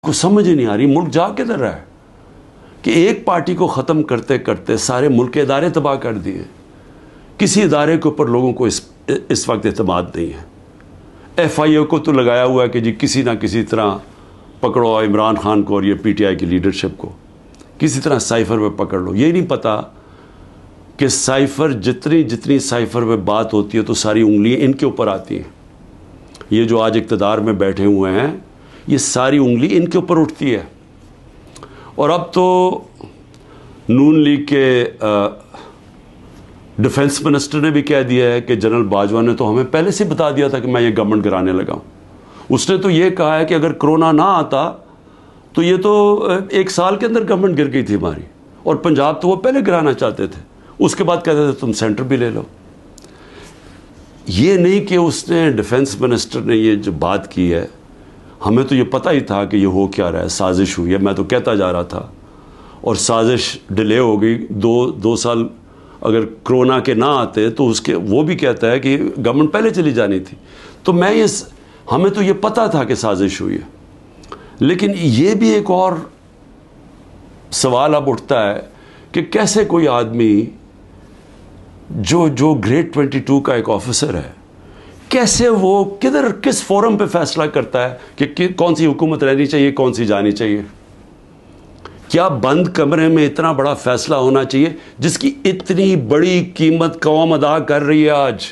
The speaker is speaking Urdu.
کو سمجھ ہی نہیں آ رہی ملک جا کدھر رہا ہے کہ ایک پارٹی کو ختم کرتے کرتے سارے ملک کے ادارے تباہ کر دیے. کسی ادارے کے اوپر لوگوں کو اس وقت اعتماد نہیں ہے. ایف آئی اے کو تو لگایا ہوا ہے کہ جی کسی نہ کسی طرح پکڑو عمران خان کو اور یہ پی ٹی آئی کی لیڈرشپ کو کسی طرح سائفر میں پکڑ لو. یہ نہیں پتا کہ سائفر جتنی سائفر میں بات ہوتی ہے تو ساری انگلیاں ان کے اوپر آتی ہیں. یہ جو آج اقتدار میں بیٹھے ہوئے ہیں یہ ساری انگلی ان کے اوپر اٹھتی ہے. اور اب تو نون لیگ کے ڈیفنس منسٹر نے بھی کہہ دیا ہے کہ جنرل باجوہ نے تو ہمیں پہلے سے بتا دیا تھا کہ میں یہ گورنمنٹ گرانے لگا ہوں. اس نے تو یہ کہا ہے کہ اگر کرونا نہ آتا تو یہ تو 1 سال کے اندر گورنمنٹ گر گئی تھی ہماری. اور پنجاب تو وہ پہلے گرانا چاہتے تھے. اس کے بعد کہتے تھے تم سینٹر بھی لے لو. یہ نہیں کہ اس نے ڈیفنس منسٹر نے یہ جو بات کی ہے ہمیں تو یہ پتہ ہی تھا کہ یہ ہو کیا رہا ہے. سازش ہوئی ہے. میں تو کہتا جا رہا تھا اور سازش ڈیلے ہو گئی. دو سال اگر کرونا کے نہ آتے تو اس کے وہ بھی کہتا ہے کہ گورنمنٹ پہلے چلی جانی تھی. تو ہمیں تو یہ پتہ تھا کہ سازش ہوئی ہے. لیکن یہ بھی ایک اور سوال اب اٹھتا ہے کہ کیسے کوئی آدمی جو گریڈ 22 کا ایک آفیسر ہے کیسے وہ کس فورم پہ فیصلہ کرتا ہے کہ کون سی حکومت رہنی چاہیے کون سی جانی چاہیے. کیا بند کمرے میں اتنا بڑا فیصلہ ہونا چاہیے جس کی اتنی بڑی قیمت قوم ادا کر رہی ہے آج.